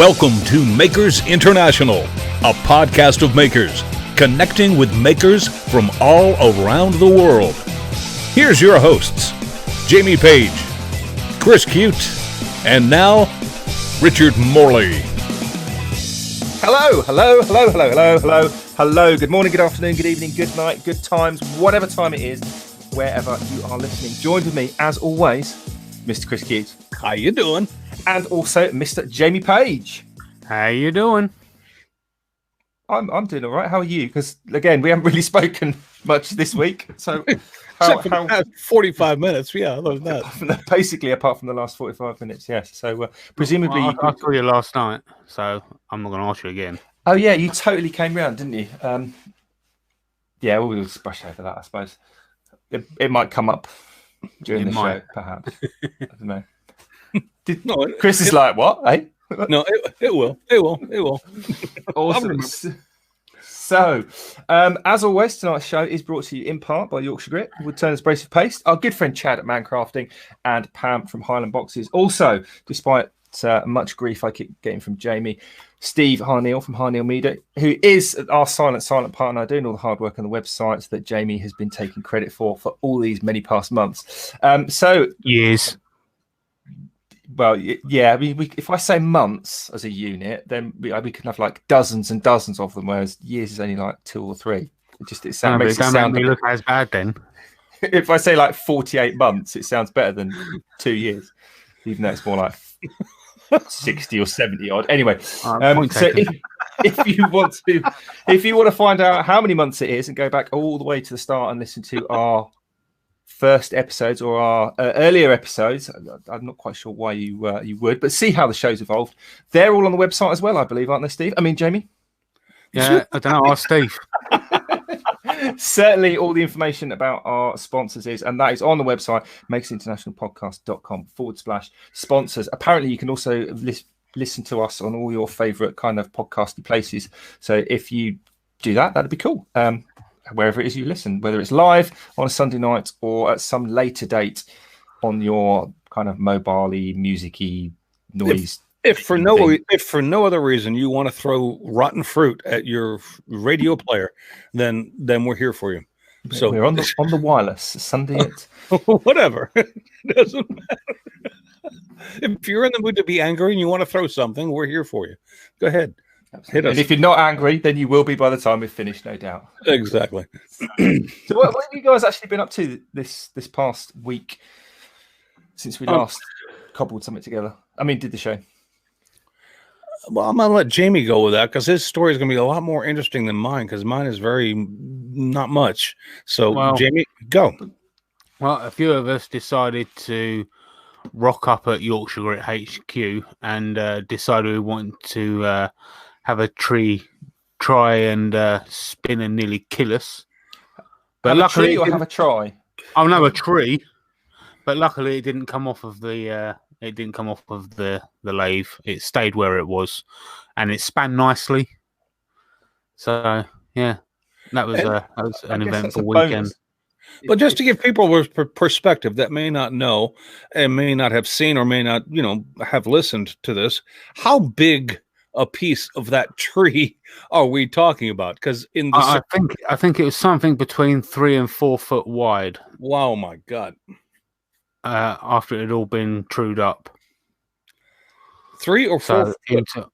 Welcome to Makers International, a podcast of makers, connecting with makers from all around the world. Here's your hosts, Jamie Page, Chris Cute, and now, Richard Morley. Hello. Good morning, good afternoon, good evening, good night, good times, whatever time it is, wherever you are listening. Joined with me, as always, Mr. Chris Cute. How you doing? And also Mr. Jamie Page. How you doing? I'm doing all right. How are you? Because, again, we haven't really spoken much this week. So, Except for the past 45 minutes. Yeah, other than that. Basically, apart from the last 45 minutes, yes. So, presumably... I saw you last night, so I'm not going to ask you again. Oh, yeah, you totally came round, didn't you? Yeah, we'll just brush over that, I suppose. It might come up during the show, perhaps. I don't know. Chris is like, what? Eh? No, it will. Awesome. So, as always, tonight's show is brought to you in part by Yorkshire Grit, Woodturners Abrasive Paste, our good friend Chad at Mancrafting, and Pam from Highland Boxes. Also, despite much grief I keep getting from Jamie, Steve Harneal from Harneal Media, who is our silent partner, doing all the hard work on the websites that Jamie has been taking credit for all these many past months. Years. Well, yeah. I mean, if I say months as a unit, then we can have like dozens and dozens of them, whereas years is only like 2 or 3. Makes it sound. Make me look as bad then. If I say like 48 months, it sounds better than 2 years, even though it's more like 60 or 70 odd. Anyway, so if you want to find out how many months it is and go back all the way to the start and listen to our first episodes or our earlier episodes, I'm not quite sure why you would, but see how the show's evolved. They're all on the website as well, I believe, aren't they, Steve? I mean, Jamie? Yeah, I don't know. Ask Steve. Certainly all the information about our sponsors is, and that is on the website, makersinternationalpodcast.com/sponsors. Apparently, you can also listen to us on all your favourite kind of podcasty places. So if you do that, that'd be cool. Wherever it is you listen, whether it's live on a Sunday night or at some later date on your kind of mobile-y, music-y noise. If for no other reason you want to throw rotten fruit at your radio player, then we're here for you. So we're on the wireless Sunday at whatever. It doesn't matter. If you're in the mood to be angry and you want to throw something, we're here for you. Go ahead. Hit us. And if you're not angry, then you will be by the time we've finished, no doubt. Exactly. So what have you guys actually been up to this past week since we last cobbled something together? I mean, did the show? Well, I'm going to let Jamie go with that because his story is going to be a lot more interesting than mine because mine is very not much. So, Jamie, go. Well, a few of us decided to rock up at Yorkshire Grit HQ and decided we wanted to have a tree try and spin and nearly kill us. But luckily, have a try. Oh no, a tree. But luckily, it didn't come off of the lathe. It stayed where it was, and it span nicely. So yeah, that was an eventful weekend. But just to give people with perspective that may not know and may not have seen or may not, have listened to this, how big a piece of that tree are we talking about? Because I think it was something between 3 and 4 foot wide. Wow, my God! After it had all been trued up, 3 or 4 foot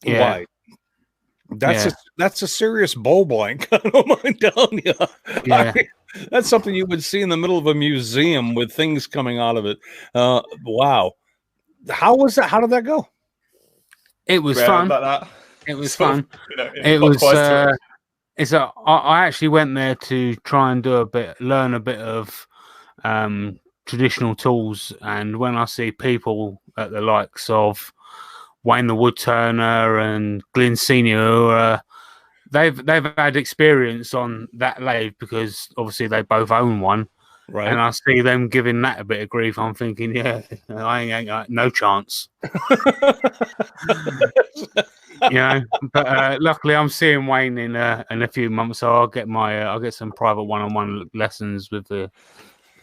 wide. That's a serious bow blank. I don't mind telling you. Yeah. That's something you would see in the middle of a museum with things coming out of it. Wow. How was that? How did that go? It was fun. It was fun. It was. I actually went there to try and learn a bit of traditional tools. And when I see people at the likes of Wayne the Woodturner and Glyn Senior, they've had experience on that lathe because obviously they both own one, right? And I see them giving that a bit of grief. I'm thinking, yeah, I ain't got no chance. But luckily I'm seeing Wayne in a few months, so I'll get some private one-on-one lessons with the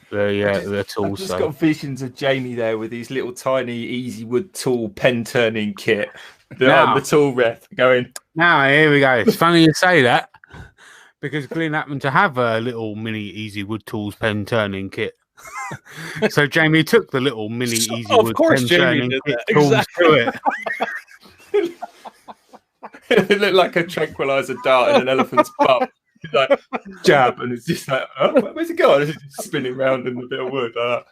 tools. I've just got visions of Jamie there with his little tiny easy wood tool pen turning kit, The tool ref going. Now, here we go. It's funny you say that because Glyn happened to have a little mini Easy Wood Tools pen turning kit. So Jamie took the little mini Easy Wood pen turning kit tools to it. It looked like a tranquilizer dart in an elephant's butt. It's like jab, and it's just like, oh, where's it going? It's just spinning around in a bit of wood like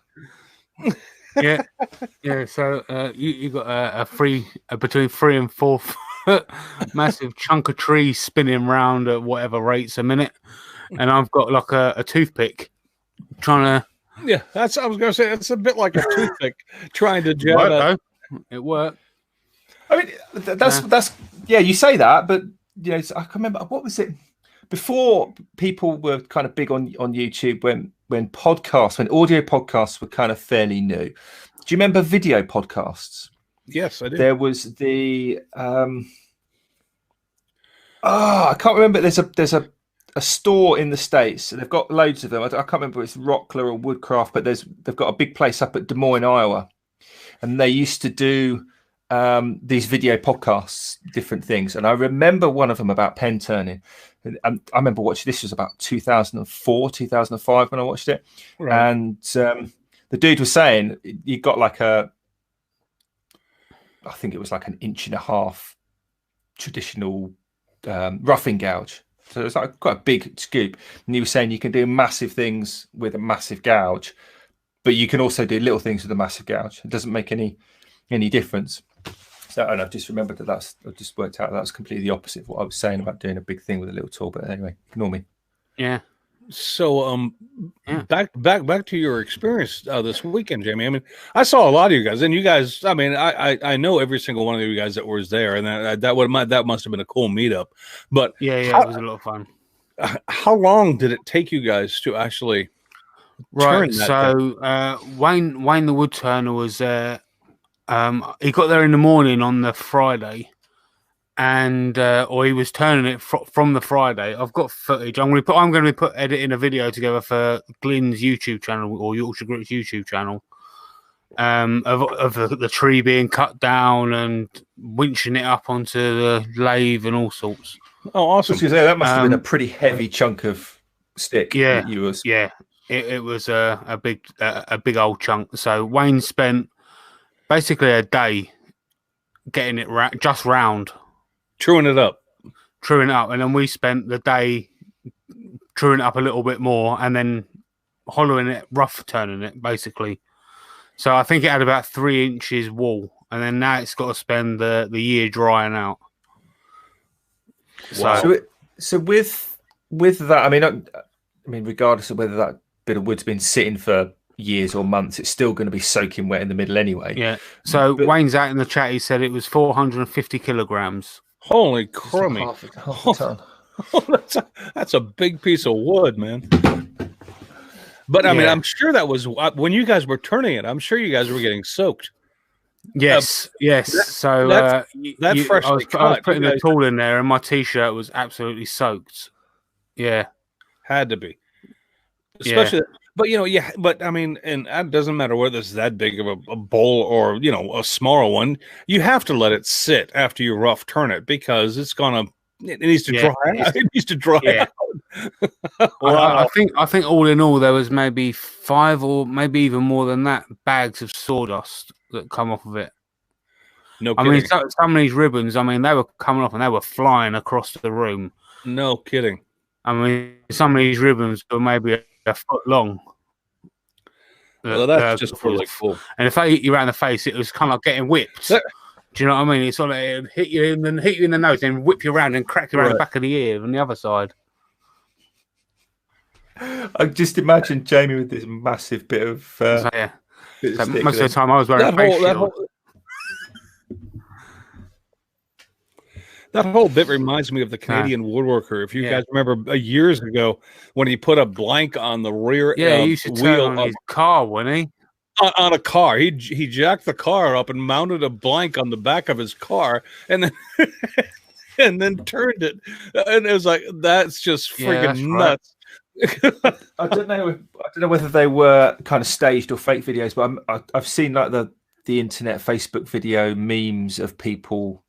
that. Yeah. So you got a between 3 and 4 foot massive chunk of tree spinning round at whatever rates a minute, and I've got like a toothpick trying to. Yeah, I was going to say it's a bit like a toothpick trying to jab. It worked. I mean, that's you say that, but I can remember what was it before people were kind of big on YouTube when audio podcasts were kind of fairly new. Do you remember video podcasts? Yes, I do. There was the I can't remember. There's a store in the States. They've got loads of them. I can't remember if it's Rockler or Woodcraft, but they've got a big place up at Des Moines, Iowa, and they used to do these video podcasts, different things. And I remember one of them about pen turning. And I remember watching, this was about 2004, 2005 when I watched it. Right. And the dude was saying you got like I think it was like 1.5 inch traditional roughing gouge. So it's like quite a big scoop. And he was saying you can do massive things with a massive gouge, but you can also do little things with a massive gouge. It doesn't make any difference. So, and I've just remembered I've just worked out that's completely the opposite of what I was saying about doing a big thing with a little tool. But anyway, ignore me. Yeah. So back to your experience this weekend, Jamie. I mean, I saw a lot of you guys, and you guys. I mean, I know every single one of you guys that was there, and that must have been a cool meetup. But it was a lot of fun. How long did it take you guys to actually turn that? So Wayne the wood turner was there. He got there in the morning on the Friday, and or he was turning it from the Friday. I've got footage. I'm going to be editing a video together for Glyn's YouTube channel or Yorkshire Grit's YouTube channel, of the tree being cut down and winching it up onto the lathe and all sorts. Oh, awesome! That must have been a pretty heavy chunk of stick. Yeah, it was a big old chunk. So Wayne spent basically a day getting it just round. Truing it up. And then we spent the day truing it up a little bit more and then hollowing it, rough turning it, basically. So I think it had about 3 inches wool, and then now it's got to spend the year drying out. Wow. So with that, I mean, regardless of whether that bit of wood's been sitting for years or months, it's still going to be soaking wet in the middle anyway. Yeah. So Wayne's out in the chat. He said it was 450 kilograms. Holy crummy! Half a ton. That's a big piece of wood, man. But I mean, I'm sure that was when you guys were turning it. I'm sure you guys were getting soaked. Yes. So that's freshly cut. I was putting the tool in there, and my t-shirt was absolutely soaked. Yeah, had to be. Especially, but but I mean, and it doesn't matter whether it's that big of a bowl or a smaller one. You have to let it sit after you rough turn it because it needs to dry out. It needs to dry out. Wow. I think all in all there was maybe 5 or maybe even more than that bags of sawdust that come off of it. No kidding. I mean, some of these ribbons, I mean, they were coming off and they were flying across the room. No kidding. I mean, some of these ribbons were maybe a foot long. Well, that's just really cool. And if they hit you around the face, it was kind of like getting whipped. Do you know what I mean? It's sort of it hit you in the nose, then whip you around and crack you around the back of the ear on the other side. I just imagine Jamie with this massive bit of. Most of the time, I was wearing a face shield. That whole bit reminds me of the Canadian woodworker. If you guys remember years ago when he put a blank on the rear he used to turn on his car, wouldn't he? On a car. He jacked the car up and mounted a blank on the back of his car and then and then turned it. And it was like, that's just freaking nuts. Right. I don't know whether they were kind of staged or fake videos, but I've seen like the internet Facebook video memes of people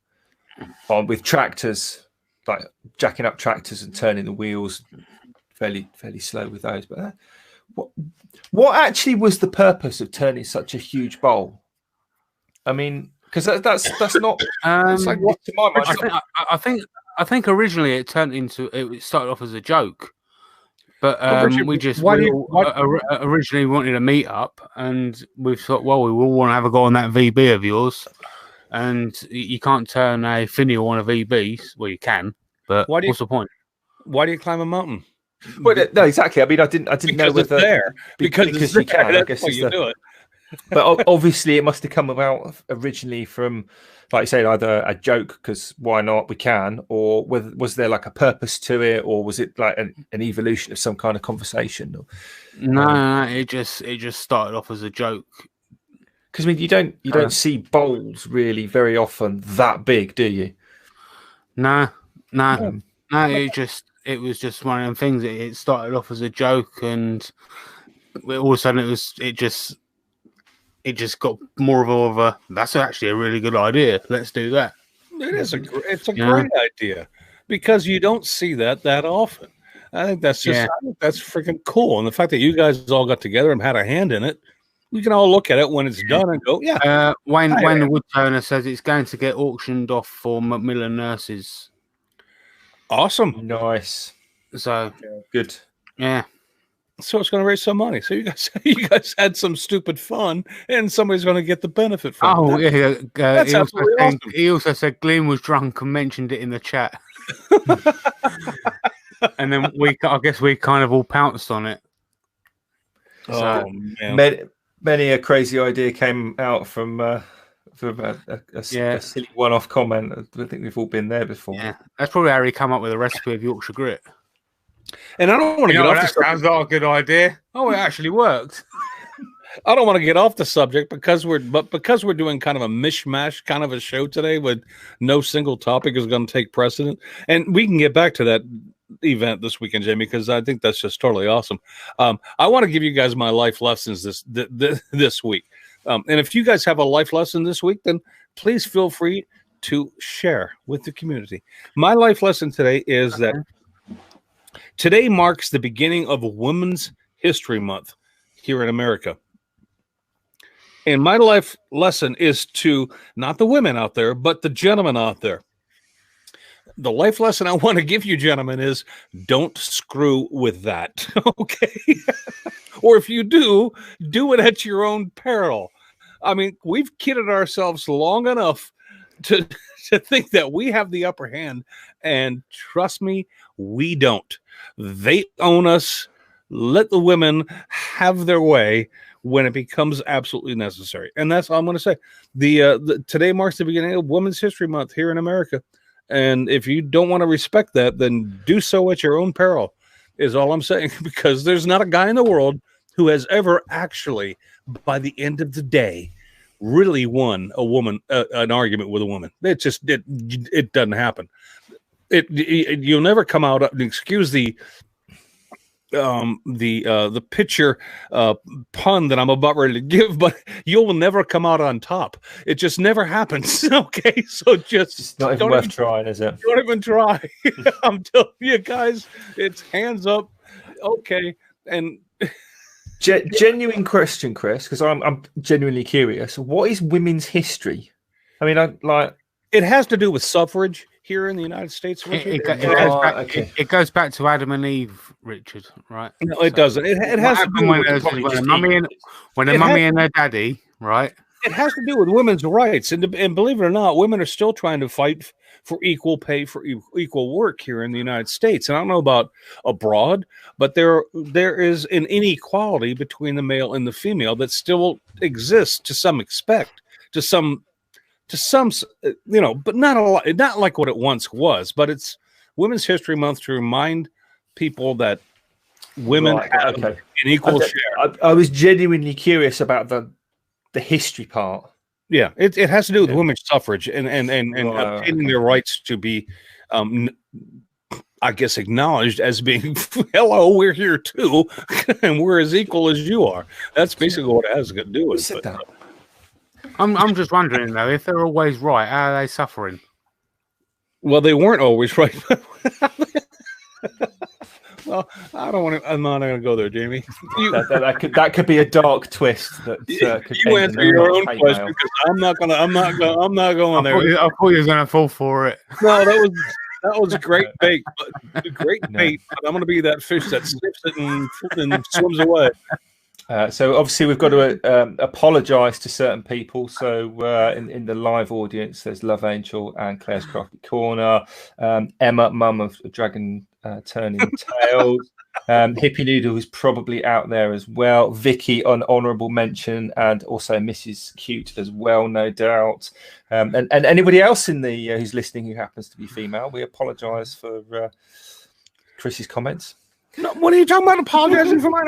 with tractors, like jacking up tractors and turning the wheels fairly slow with those. But what actually was the purpose of turning such a huge bowl? I mean, because that's not. It's like, to my mind, I think originally it started off as a joke, but originally wanted a meet up, and we thought, well, we all want to have a go on that VB of yours, and you can't turn a finial on a VB. Well, you can, but what's the point? Why do you climb a mountain? Well, no, exactly. I mean, I didn't know whether it's there because you can. I guess you do it. But obviously, it must have come about originally from, like you said, either a joke because why not? We can, or was there like a purpose to it, or was it like an evolution of some kind of conversation? No, it just started off as a joke. Because I mean, you don't see bowls really very often that big, do you? No. It was just one of them things. It started off as a joke, and all of a sudden it just got more of a that's actually a really good idea. Let's do that. It's a great idea because you don't see that often. I think that's that's freaking cool. And the fact that you guys all got together and had a hand in it, we can all look at it when it's done and go, yeah. Wayne the Woodturner says it's going to get auctioned off for Macmillan nurses. Awesome. Nice. So good. Yeah. So it's going to raise some money. So you guys had some stupid fun, and somebody's going to get the benefit from it. Yeah. That's absolutely awesome. He also said Glenn was drunk and mentioned it in the chat. And then I guess we kind of all pounced on it. Man. Many a crazy idea came out from a silly one-off comment. I think we've all been there before. Yeah, that's probably how he come up with a recipe of Yorkshire grit. And I don't want to get off the subject. Sounds like a good idea. Oh, it actually worked. I don't want to get off the subject because we're doing kind of a mishmash kind of a show today with no single topic is going to take precedent. And we can get back to that event this weekend, Jamie, because I think that's just totally awesome. I want to give you guys my life lessons this week. And if you guys have a life lesson this week, then please feel free to share with the community. My life lesson today is that today marks the beginning of Women's History Month here in America. And my life lesson is to not the women out there, but the gentlemen out there. The life lesson I want to give you, gentlemen, is don't screw with that, okay? Or if you do it at your own peril. I mean, we've kidded ourselves long enough to think that we have the upper hand, and trust me, we don't. They own us. Let the women have their way when it becomes absolutely necessary. And that's all I'm going to say. Today marks the beginning of Women's History Month here in America. And if you don't want to respect that, then do so at your own peril, is all I'm saying. Because there's not a guy in the world who has ever actually, by the end of the day, really won an argument with a woman. It doesn't happen. You'll never come out and excuse the picture pun that I'm about ready to give, but you'll never come out on top. It just never happens. Okay, so it's not even worth trying, is it? Don't even try. I'm telling you guys, it's hands up. Okay, and genuine question, Chris, because I'm genuinely curious. What is women's history? I mean, it has to do with suffrage here in the United States. It goes back to Adam and Eve, Richard, right? No, it doesn't. It has to do when the mummy and their daddy, right? It has to do with women's rights. And believe it or not, women are still trying to fight for equal pay for equal work here in the United States. And I don't know about abroad, but there is an inequality between the male and the female that still exists to some respect, to some, but not a lot, not like what it once was. But it's Women's History Month to remind people that women have an equal share. I was genuinely curious about the history part. Yeah, it has to do with women's suffrage and obtaining their rights to be, I guess, acknowledged as being, hello, we're here too, and we're as equal as you are. That's basically what it has to do with it. I'm just wondering though, if they're always right, how are they suffering? Well, they weren't always right. Well, I don't want to. I'm not going to go there, Jamie. That could be a dark twist. That could you answer your own question because I'm not going there. I thought you were going to fall for it. No, that was great bait. Great bait. But I'm going to be that fish that sniffs it and swims away. So obviously we've got to apologise to certain people. So in the live audience, there's Love Angel and Claire's Crafty Corner, Emma, mum of Dragon Turning Tails, Hippie Noodle is probably out there as well, Vicky on honourable mention, and also Mrs. Cute as well, no doubt. And anybody else in the who's listening who happens to be female, we apologise for Chris's comments. No, what are you talking about? Apologizing for mine?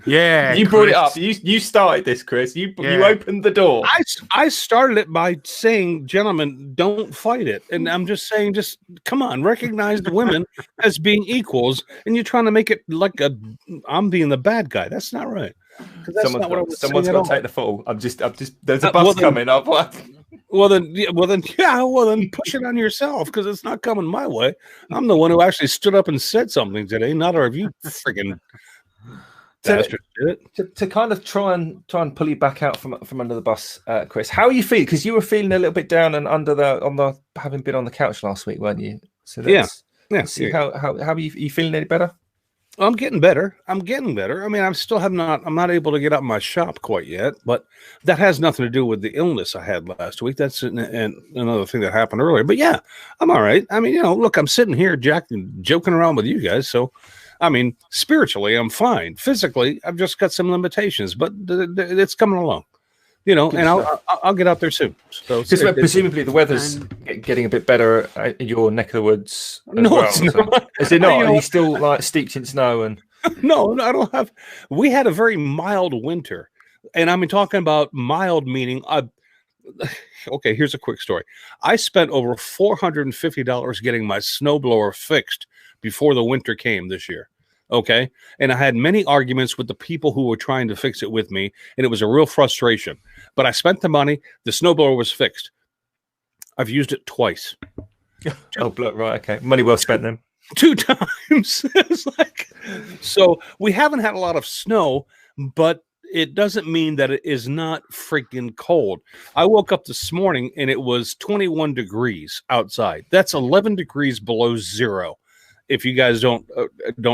Yeah, you brought it up. You started this, Chris. You opened the door. I started it by saying, "Gentlemen, don't fight it." And I'm just saying, just come on, recognize the women as being equals, and you're trying to make it like I'm being the bad guy. That's not right. Someone's got to take the fall. I'm just. There's a bus coming up. Well then, push it on yourself because it's not coming my way. I'm the one who actually stood up and said something today. Not of you, friggin' bastards. To kind of try and pull you back out from under the bus, Chris. How are you feeling? Because you were feeling a little bit down and having been on the couch last week, weren't you? So yeah. See how are you feeling any better? I'm getting better. I mean, I'm not able to get up in my shop quite yet, but that has nothing to do with the illness I had last week. That's another thing that happened earlier. But yeah, I'm all right. I mean, look, I'm sitting here joking around with you guys. So, I mean, spiritually, I'm fine. Physically, I've just got some limitations, but it's coming along. And I'll get out there soon. So presumably the weather's getting a bit better in your neck of the woods. It's not. Is it not? Are you still like steeped in snow? And no, I don't have. We had a very mild winter, and I'm talking about mild meaning. Okay, here's a quick story. I spent over $450 getting my snowblower fixed before the winter came this year. Okay. And I had many arguments with the people who were trying to fix it with me, and it was a real frustration. But I spent the money. The snowblower was fixed. I've used it twice. Oh, right. Okay. Money well spent then. 2 times. It's like, so we haven't had a lot of snow, but it doesn't mean that it is not freaking cold. I woke up this morning and it was 21 degrees outside. That's 11 degrees below zero. If you guys don't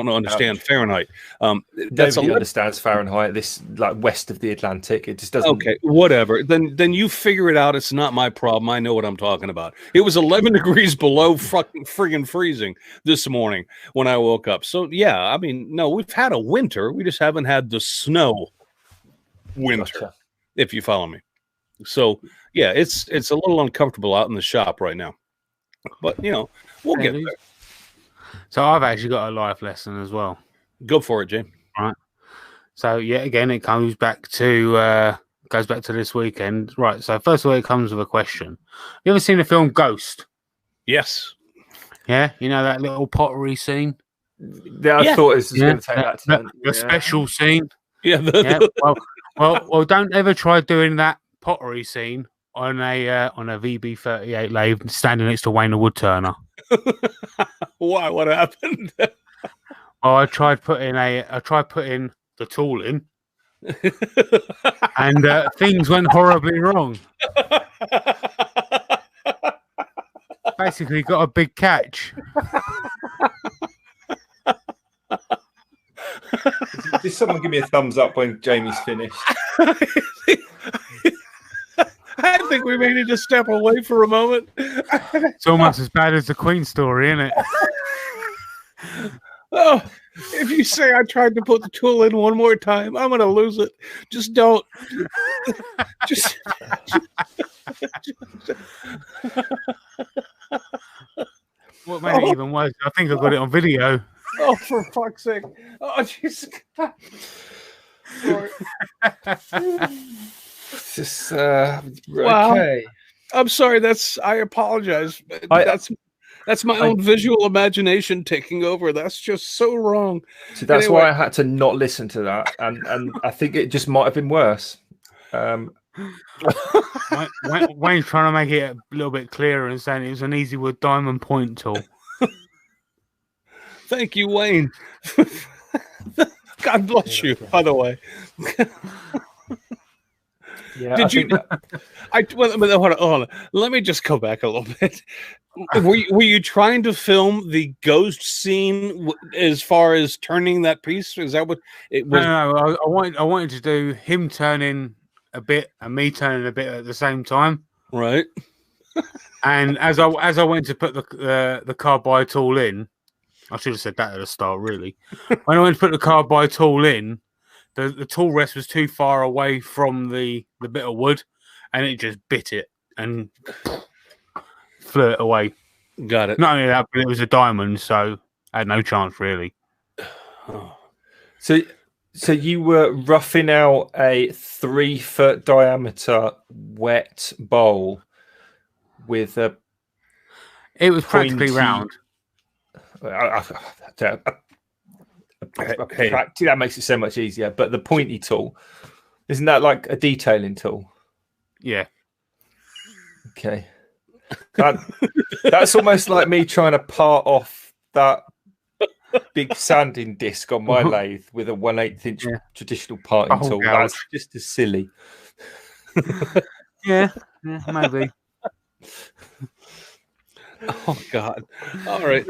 understand Fahrenheit, that's nobody understands Fahrenheit. This like west of the Atlantic, it just doesn't. Okay, whatever. Then you figure it out. It's not my problem. I know what I'm talking about. It was 11 degrees below friggin' freezing this morning when I woke up. So yeah, I mean, no, we've had a winter. We just haven't had the snow winter. Gotcha. If you follow me. So yeah, it's a little uncomfortable out in the shop right now, but we'll get there. So I've actually got a life lesson as well. Go for it, Jim. Right. So yeah, again, it goes back to this weekend. Right. So first of all, it comes with a question. You ever seen the film Ghost? Yes. Yeah. You know that little pottery scene? Yeah, I thought this was going to take that turn. The special scene. Yeah. Well, don't ever try doing that pottery scene on a VB38 lathe standing next to Wayne the Woodturner. Why? What happened? Well, I tried putting the tool in, and things went horribly wrong. Basically, got a big catch. Did someone give me a thumbs up when Jamie's finished? I think we may need to step away for a moment. It's almost as bad as the Queen story, isn't it? Oh, if you say I tried to put the tool in one more time, I'm going to lose it. Just don't. Just. What made it even worse? I think I got it on video. Oh, for fuck's sake. Oh, Jesus. Sorry. Just wow. Okay. I'm sorry. I apologize. That's my own visual imagination taking over. That's just so wrong. So that's why I had to not listen to that, and I think it just might have been worse. Wayne's trying to make it a little bit clearer and saying it was an easy wood diamond point tool. Thank you, Wayne. God bless you, by the way. Yeah, Did you? Hold on. Let me just go back a little bit. Were you trying to film the ghost scene as far as turning that piece? Is that what it was? No. I wanted to do him turning a bit and me turning a bit at the same time. Right. And as I went to put the carbide tool in, I should have said that at the start. Really, when I went to put the carbide tool in, the tool rest was too far away from the bit of wood, and it just bit it and flew it away. Got it. Not only that, but it was a diamond, so I had no chance really. So you were roughing out a 3-foot diameter wet bowl with a. It was practically round. That makes it so much easier. But the pointy tool, isn't that like a detailing tool? Yeah. Okay. That's almost like me trying to part off that big sanding disc on my lathe with a 1/8 inch traditional parting tool. Gouge. That's just as silly. Yeah, maybe. Oh God! All right.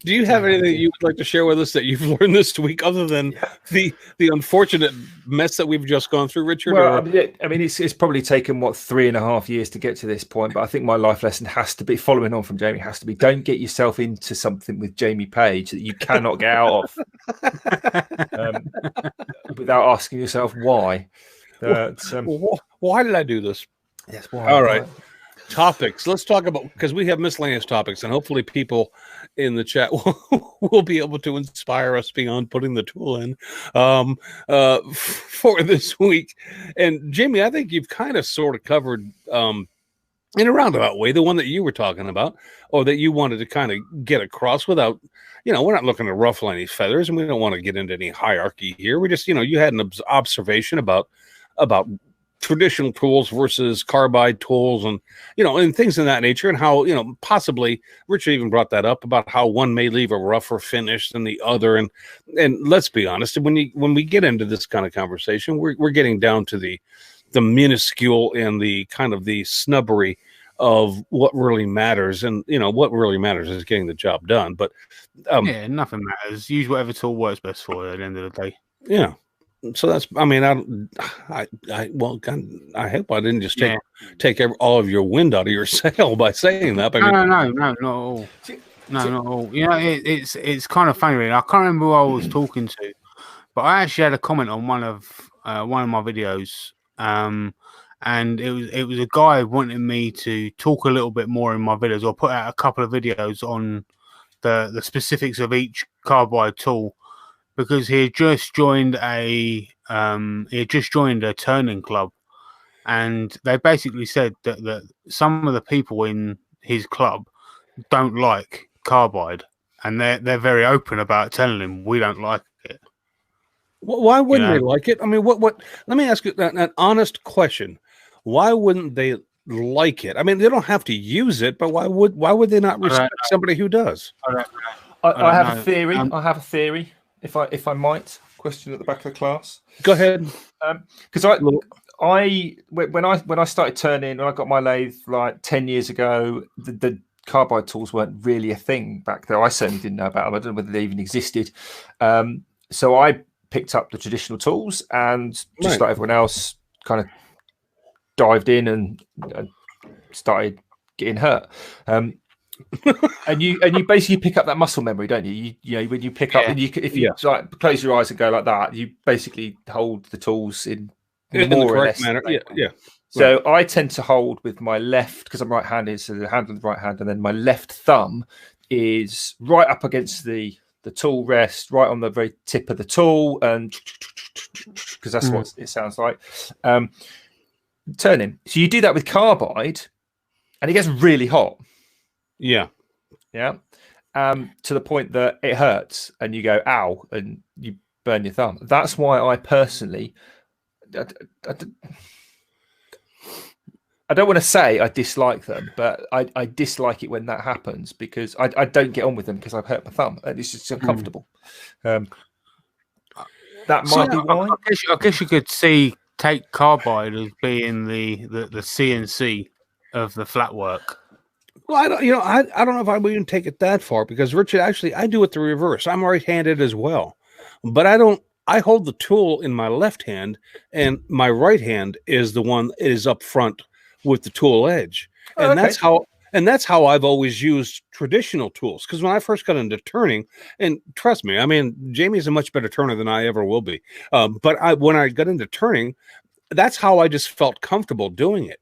Do you have anything you would like to share with us that you've learned this week, other than the unfortunate mess that we've just gone through, Richard? Well, I mean, it's probably taken 3.5 years to get to this point, but I think my life lesson has to be, following on from Jamie, has to be: don't get yourself into something with Jamie Page that you cannot get out of without asking yourself why. Why did I do this? Yes. Why? All right. Topics. Let's talk about, because we have miscellaneous topics, and hopefully people in the chat will be able to inspire us beyond putting the tool in for this week. And Jamie, I think you've kind of sort of covered in a roundabout way the one that you were talking about, or that you wanted to kind of get across without, we're not looking to ruffle any feathers, and we don't want to get into any hierarchy here. We just, you had an observation about traditional tools versus carbide tools, and and things in that nature, and how possibly Richard even brought that up about how one may leave a rougher finish than the other, and let's be honest, when we get into this kind of conversation, we're getting down to the minuscule and the kind of the snubbery of what really matters, and what really matters is getting the job done. But nothing matters. Use whatever tool works best for you at the end of the day. Yeah. So that's, I mean, I hope I didn't just take all of your wind out of your sail by saying that. No, not at all. No, not at all. It's kind of funny, really. I can't remember who I was talking to, but I actually had a comment on one of my videos, and it was a guy wanting me to talk a little bit more in my videos, or put out a couple of videos on the specifics of each carbide tool. Because he had just joined a turning club, and they basically said that some of the people in his club don't like carbide, and they're very open about telling him we don't like it. Why wouldn't they like it? I mean, what? Let me ask you an honest question: why wouldn't they like it? I mean, they don't have to use it, but why would they not respect somebody who does? I have a theory. I have a theory. If I might, question at the back of the class. Go ahead. Because when I started turning, when I got my lathe like 10 years ago, the carbide tools weren't really a thing back there. I certainly didn't know about them. I don't know whether they even existed. So I picked up the traditional tools, and just like everyone else, kind of dived in and started getting hurt. And you basically pick up that muscle memory, don't you? You when you pick up, and if you like, close your eyes and go like that, you basically hold the tools in more or less manner. Yeah. So I tend to hold with my left, because I'm right-handed, so the hand with the right hand, and then my left thumb is right up against the tool rest, right on the very tip of the tool, and because that's what it sounds like. Turning. So you do that with carbide, and it gets really hot. Yeah. To the point that it hurts and you go, ow, and you burn your thumb. That's why I personally, I don't want to say I dislike them, but I dislike it when that happens because I don't get on with them because I've hurt my thumb and it's just uncomfortable. That might be why. I guess you could take carbide as being the CNC of the flat work. Well, I don't know if I would even take it that far because Richard, actually, I do it the reverse. I'm right-handed as well, but I hold the tool in my left hand, and my right hand is the one that is up front with the tool edge, and that's how I've always used traditional tools. Because when I first got into turning, and trust me, I mean, Jamie's a much better turner than I ever will be. But when I got into turning, that's how I just felt comfortable doing it.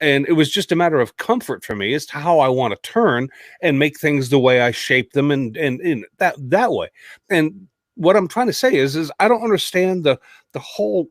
And it was just a matter of comfort for me as to how I want to turn and make things the way I shape them and that way. And what I'm trying to say is I don't understand the whole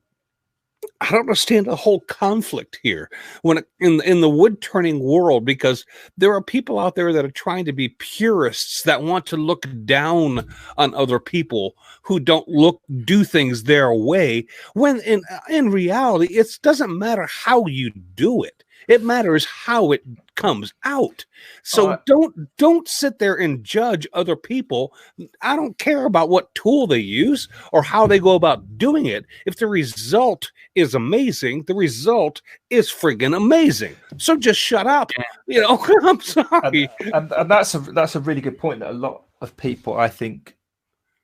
conflict here when in the wood turning world, because there are people out there that are trying to be purists that want to look down on other people who don't do things their way, when in reality it doesn't matter how you do it. It matters how it comes out. So don't sit there and judge other people. I don't care about what tool they use or how they go about doing it. If the result is amazing, the result is friggin' amazing. So just shut up. You know, I'm sorry. And that's a really good point that a lot of people, I think,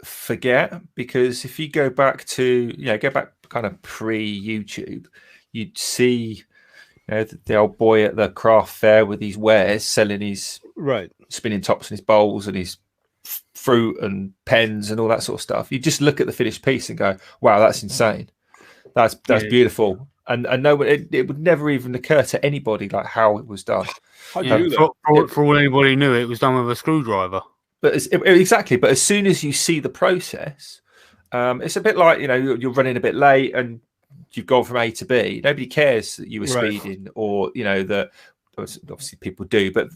forget, because if you go back kind of pre-YouTube, you'd see the old boy at the craft fair with his wares, selling his spinning tops and his bowls and his fruit and pens and all that sort of stuff. You just look at the finished piece and go, "Wow, that's insane! That's beautiful." And no, it would never even occur to anybody like how it was done. For all anybody knew, it was done with a screwdriver. But exactly. But as soon as you see the process, it's a bit like you're running a bit late and you've gone from A to B. Nobody cares that you were speeding, or that obviously people do, but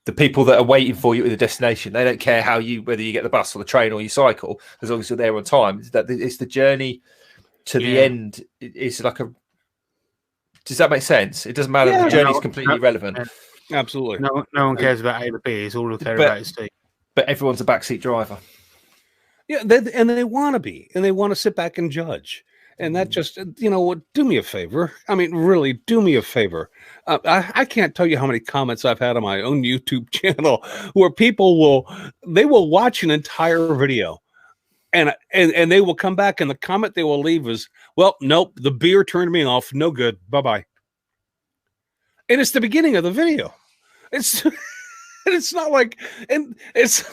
the people that are waiting for you at the destination, they don't care whether you get the bus or the train or you cycle, as long as you're there on time. It's the journey to the end. It's like does that make sense? It doesn't matter. The journey is completely irrelevant. Absolutely. No one cares about A to B. It's all they care about is C. But everyone's a backseat driver. Yeah, they want to be, and they want to sit back and judge. And that just, do me a favor. I mean, really, do me a favor. I can't tell you how many comments I've had on my own YouTube channel where people will watch an entire video and they will come back and the comment they will leave is, "Well, nope, the beer turned me off. No good. Bye-bye." And it's the beginning of the video. It's not like, and it's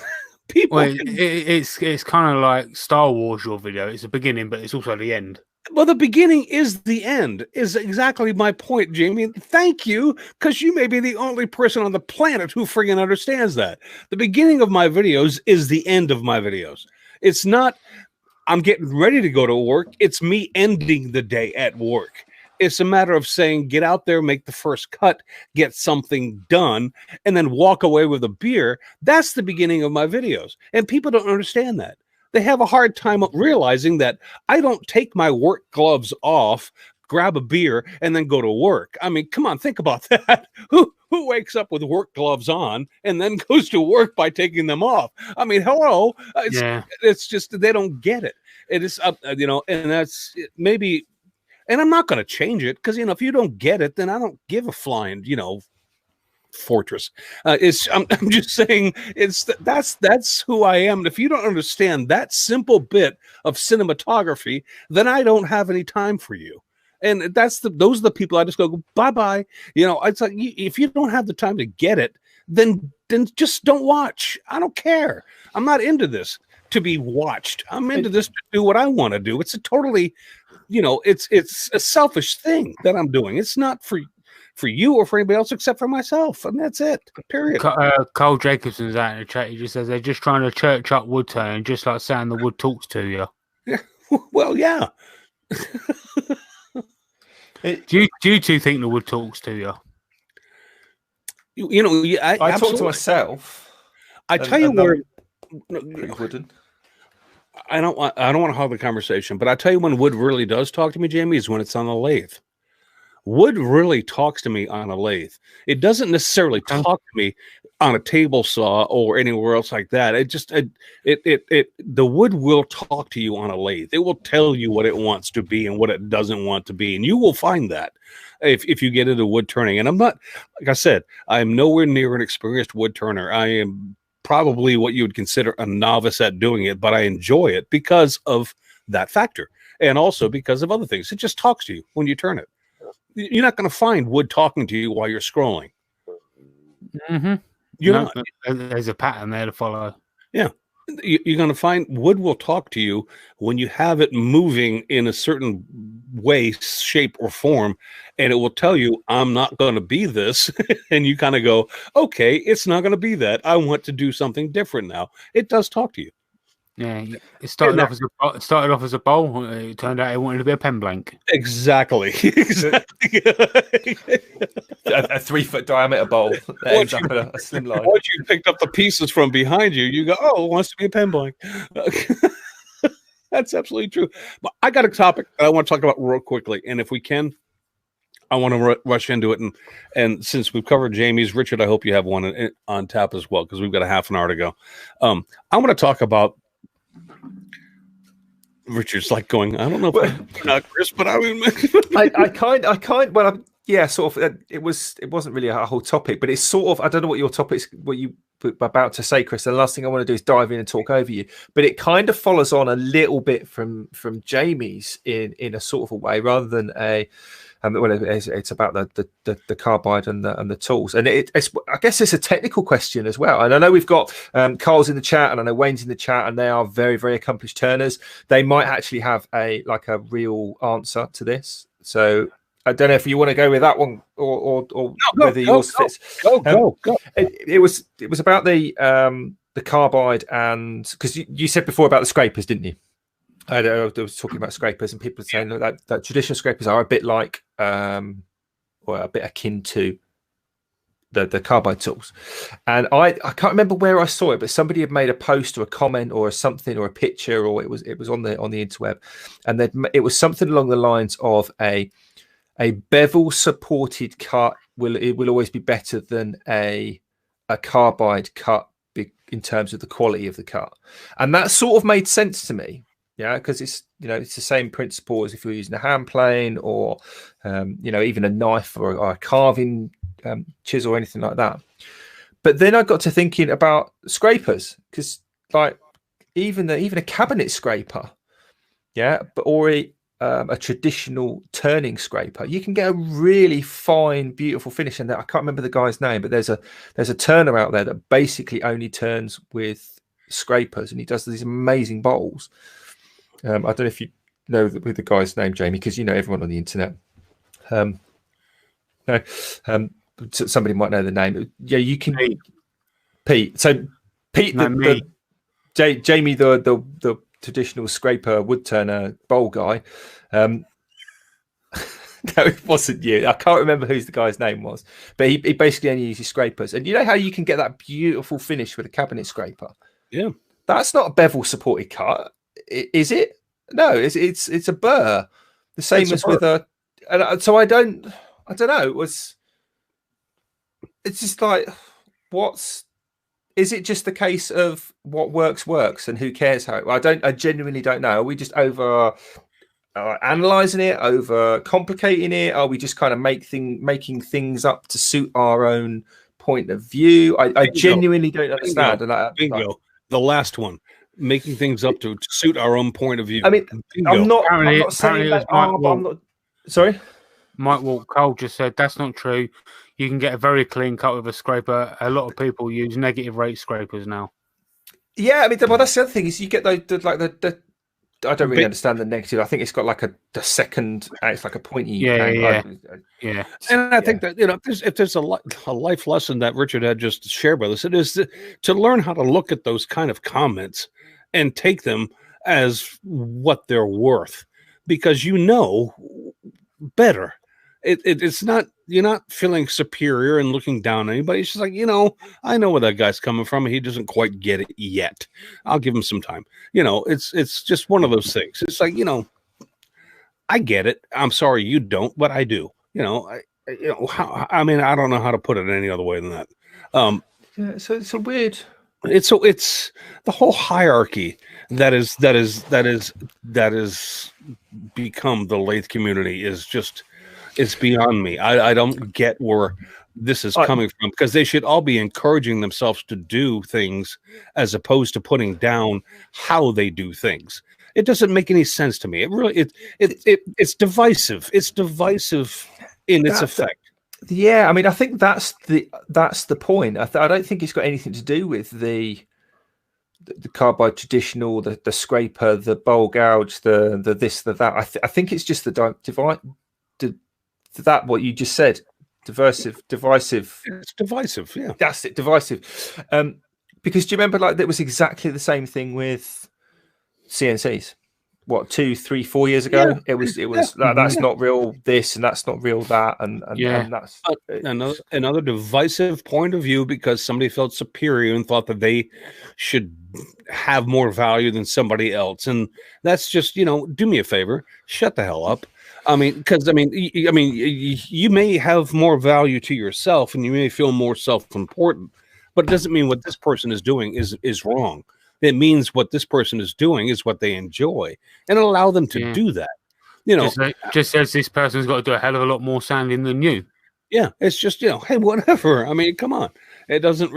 people. Well, it's kind of like Star Wars, your video. It's the beginning, but it's also the end. Well, the beginning is the end, is exactly my point, Jamie. Thank you, because you may be the only person on the planet who friggin' understands that. The beginning of my videos is the end of my videos. It's not, I'm getting ready to go to work. It's me ending the day at work. It's a matter of saying, get out there, make the first cut, get something done, and then walk away with a beer. That's the beginning of my videos. And people don't understand that. They have a hard time realizing that I don't take my work gloves off, grab a beer, and then go to work. I mean, come on, think about that. Who wakes up with work gloves on and then goes to work by taking them off? I mean, hello. It's just they don't get it. It is, and that's maybe, and I'm not going to change it because, if you don't get it, then I don't give a flying, fortress. I'm just saying that's who I am. And if you don't understand that simple bit of cinematography, then I don't have any time for you. And those are the people I just go bye-bye. It's like, if you don't have the time to get it, then just don't watch. I don't care. I'm not into this to be watched. I'm into this to do what I want to do. It's a totally, it's a selfish thing that I'm doing. It's not for you or for anybody else except for myself, and that's it. Period. Carl Jacobson's out in the chat. He just says they're just trying to church up wood turning, just like saying the wood talks to you. Yeah. Well, yeah. Do you two think the wood talks to you? I talk to myself. I tell you where. Wooden. I don't want to hog the conversation, but I tell you when wood really does talk to me, Jamie, is when it's on the lathe. wood really talks to me on a lathe. It doesn't necessarily talk to me on a table saw or anywhere else like that. The wood will talk to you on a lathe. It will tell you what it wants to be and what it doesn't want to be. And you will find that if you get into wood turning. And I'm not, like I said, I'm nowhere near an experienced wood turner. I am probably what you would consider a novice at doing it, but I enjoy it because of that factor. And also because of other things. It just talks to you when you turn it. You're not going to find wood talking to you while you're scrolling. Mm-hmm. There's a pattern there to follow. Yeah. You're going to find wood will talk to you when you have it moving in a certain way, shape, or form, and it will tell you, I'm not going to be this. And you kind of go, okay, it's not going to be that. I want to do something different now. It does talk to you. Yeah, it started off as a bowl. It turned out it wanted to be a pen blank. Exactly. A 3-foot diameter bowl that ends up in a slim line. Once you picked up the pieces from behind you, you go, oh, it wants to be a pen blank. That's absolutely true. But I got a topic that I want to talk about real quickly, and if we can, I want to rush into it. And since we've covered Jamie's, Richard, I hope you have one on tap as well, because we've got a half an hour to go. I want to talk about. Richard's like going, I don't know if I'm not Chris, but I mean, it wasn't really a whole topic, but it's sort of, I don't know what you were about to say, Chris. The last thing I want to do is dive in and talk over you, but it kind of follows on a little bit from Jamie's in a sort of a way, rather than it's about the carbide and the tools, and it's I guess it's a technical question as well. And I know we've got Carl's in the chat, and I know Wayne's in the chat, and they are very, very accomplished turners. They might actually have a real answer to this. So I don't know if you want to go with that one or whether yours fits. Go. It was about the carbide, and because you said before about the scrapers, didn't you? I was talking about scrapers, and people are saying that traditional scrapers are a bit like, or a bit akin to the carbide tools. And I can't remember where I saw it, but somebody had made a post or a comment or something or a picture, or it was on the interweb, and it was something along the lines of a bevel supported cut will always be better than a carbide cut in terms of the quality of the cut, and that sort of made sense to me. Yeah, because it's the same principle as if you're using a hand plane or even a knife or a carving chisel or anything like that. But then I got to thinking about scrapers, because like even a cabinet scraper, or a traditional turning scraper, you can get a really fine, beautiful finish. And I can't remember the guy's name, but there's a turner out there that basically only turns with scrapers, and he does these amazing bowls. I don't know if you know the guy's name, Jamie, because everyone on the internet. Somebody might know the name. Yeah, you can. Pete. So Pete, Jamie, the traditional scraper wood turner bowl guy. No, it wasn't you. I can't remember who the guy's name was, but he basically only uses scrapers. And you know how you can get that beautiful finish with a cabinet scraper? Yeah, that's not a bevel supported cut. Is it? No, it's a burr. The same as with a. And so I don't know. It's just like, is it just the case of what works and who cares how? I genuinely don't know. Are we just over analyzing it, over complicating it? Are we just kind of making things up to suit our own point of view? I genuinely don't understand. Bingo. The last one. Making things up to suit our own point of view. I mean, I'm not saying that. I'm not. Sorry, Mike Cole just said that's not true. You can get a very clean cut with a scraper. A lot of people use negative rate scrapers now. Yeah, I mean, well, that's the other thing is you get the I don't really understand the negative. I think it's got like the second. It's like a pointy. Yeah. And I think that if there's a life lesson that Richard had just shared with us, it is to learn how to look at those kind of comments and take them as what they're worth, because better. It's not, you're not feeling superior and looking down on anybody. It's just like, I know where that guy's coming from. He doesn't quite get it yet. I'll give him some time. It's just one of those things. It's like, I get it. I'm sorry you don't, but I do. I mean, I don't know how to put it any other way than that. So it's a weird. It's the whole hierarchy that is become the lathe community is just, it's beyond me. I don't get where this is coming from, because they should all be encouraging themselves to do things as opposed to putting down how they do things. It doesn't make any sense to me. It really it's divisive. It's divisive in its effect. Yeah, I mean, I think that's the point. I don't think it's got anything to do with the carbide traditional, the scraper, the bowl gouge, the this, the that. I think it's just that what you just said, divisive. It's divisive. Yeah, that's it, divisive. Because do you remember, like, that was exactly the same thing with CNCs. What, 2, 3, 4 years ago? Yeah. It was that's not real this, and that's not real that, and that's another divisive point of view, because somebody felt superior and thought that they should have more value than somebody else. And that's just, do me a favor, shut the hell up. I mean, because you may have more value to yourself and you may feel more self-important, but it doesn't mean what this person is doing is wrong. It means what this person is doing is what they enjoy, and allow them to do that. Just says this person's got to do a hell of a lot more sanding than you. Yeah, it's just, hey, whatever. I mean, come on. It does it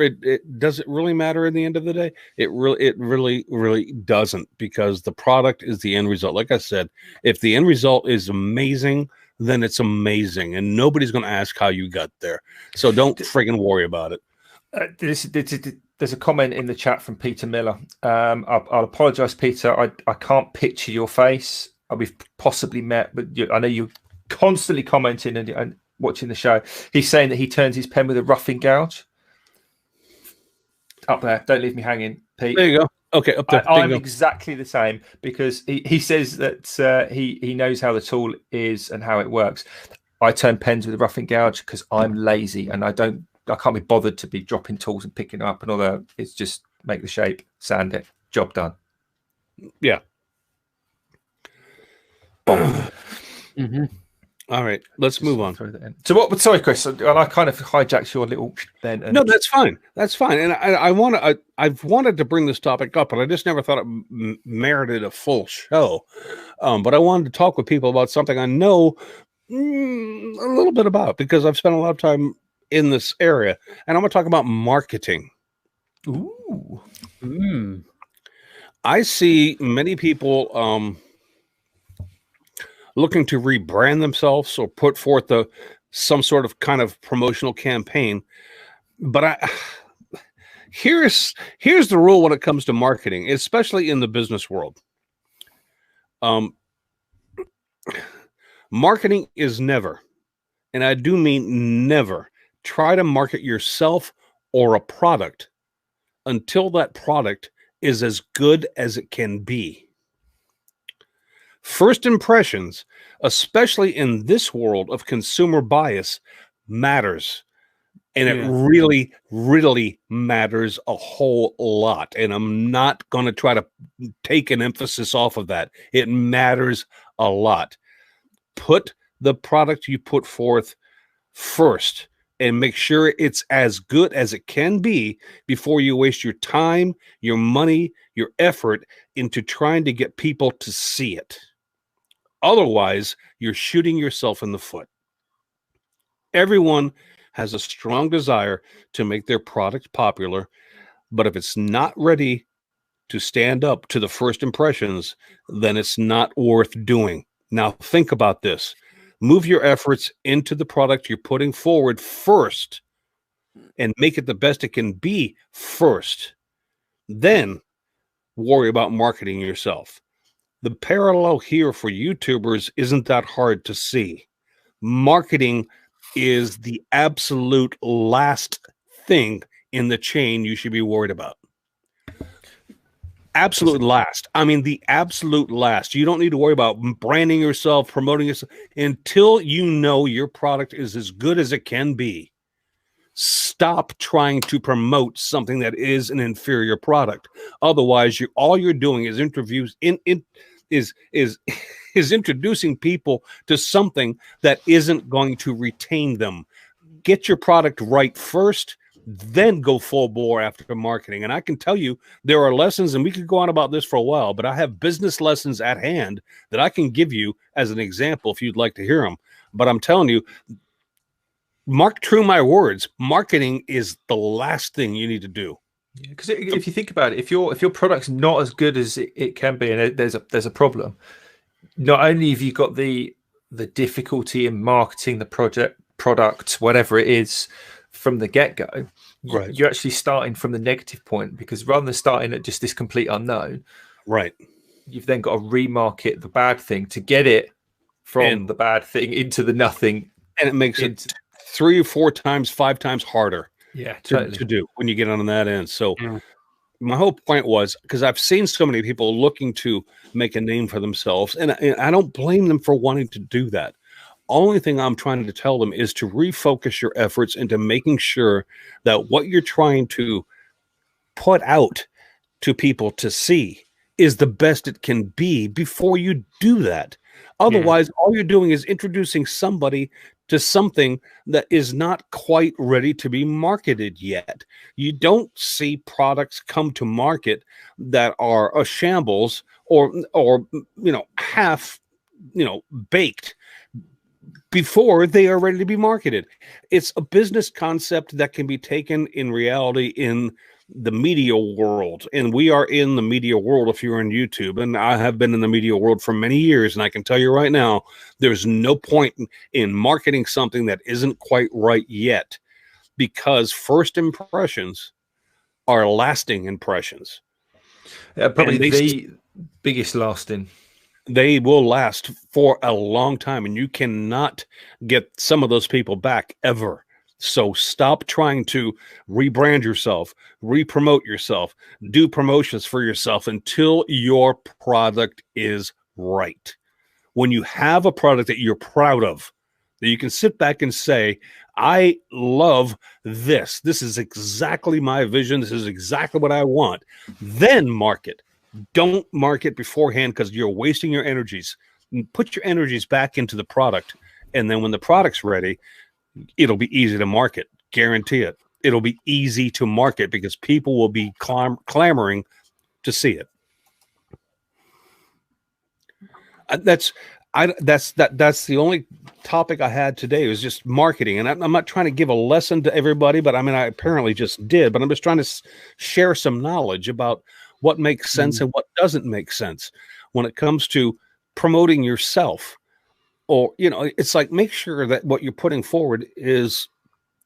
really matter in the end of the day? It really doesn't, because the product is the end result. Like I said, if the end result is amazing, then it's amazing, and nobody's going to ask how you got there. So don't friggin' worry about it. There's a comment in the chat from Peter Miller. I'll apologize, Peter. I can't picture your face. We've possibly met, but I know you're constantly commenting and watching the show. He's saying that he turns his pen with a roughing gouge. Up there. Don't leave me hanging, Pete. There you go. Okay, up there. I'm exactly the same, because he says that he knows how the tool is and how it works. I turn pens with a roughing gouge because I'm lazy and I can't be bothered to be dropping tools and picking up and all that. It's just make the shape, sand it, job done. Yeah. Mm-hmm. All right, let's move on. So what? Sorry, Chris. I kind of hijacked your little. No, that's fine. That's fine. And I've wanted to bring this topic up, but I just never thought it merited a full show. But I wanted to talk with people about something I know a little bit about, because I've spent a lot of time in this area, and I'm going to talk about marketing. Ooh. I see many people looking to rebrand themselves or put forth some sort of kind of promotional campaign. But here's the rule when it comes to marketing, especially in the business world. Marketing is never, and I do mean never, try to market yourself or a product until that product is as good as it can be. First impressions, especially in this world of consumer bias, matters. And it really, really matters a whole lot. And I'm not going to try to take an emphasis off of that. It matters a lot. Put the product you put forth first and make sure it's as good as it can be before you waste your time, your money, your effort into trying to get people to see it. Otherwise, you're shooting yourself in the foot. Everyone has a strong desire to make their product popular, but if it's not ready to stand up to the first impressions, then it's not worth doing. Now, think about this. Move your efforts into the product you're putting forward first and make it the best it can be first. Then worry about marketing yourself. The parallel here for YouTubers isn't that hard to see. Marketing is the absolute last thing in the chain you should be worried about. Absolute last. I mean, the absolute last. You don't need to worry about branding yourself, promoting yourself, until you know your product is as good as it can be. Stop trying to promote something that is an inferior product. Otherwise, all you're doing is interviews is is introducing people to something that isn't going to retain them. Get your product right first, then go full bore after marketing. And I can tell you there are lessons, and we could go on about this for a while, but I have business lessons at hand that I can give you as an example if you'd like to hear them. But I'm telling you, mark true my words, marketing is the last thing you need to do. Because if you think about it, if your product's not as good as it can be, and there's a problem, not only have you got the difficulty in marketing the product, whatever it is, from the get-go, right, you're actually starting from the negative point, because rather than starting at just this complete unknown, right, you've then got to remarket the bad thing to get it from the bad thing into the nothing, and it makes it 3 or 4 times, 5 times harder to do when you get on that end. So my whole point was, because I've seen so many people looking to make a name for themselves, and I don't blame them for wanting to do that. Only thing I'm trying to tell them is to refocus your efforts into making sure that what you're trying to put out to people to see is the best it can be before you do that. Otherwise, all you're doing is introducing somebody to something that is not quite ready to be marketed yet. You don't see products come to market that are a shambles or half baked before they are ready to be marketed. It's a business concept that can be taken in reality in the media world, and we are in the media world if you're on YouTube, and I have been in the media world for many years, and I can tell you right now, there's no point in marketing something that isn't quite right yet, because first impressions are lasting impressions. Probably the biggest lasting. They will last for a long time, and you cannot get some of those people back ever. So stop trying to rebrand yourself, re-promote yourself, do promotions for yourself until your product is right. When you have a product that you're proud of, that you can sit back and say, I love this. This is exactly my vision. This is exactly what I want. Then market. Don't market beforehand, because you're wasting your energies. Put your energies back into the product, and then when the product's ready, it'll be easy to market. Guarantee it. It'll be easy to market because people will be clamoring to see it. That's the only topic I had today, was just marketing. And I'm not trying to give a lesson to everybody, but I mean, I apparently just did, but I'm just trying to share some knowledge about what makes sense and what doesn't make sense when it comes to promoting yourself. Or, it's like, make sure that what you're putting forward is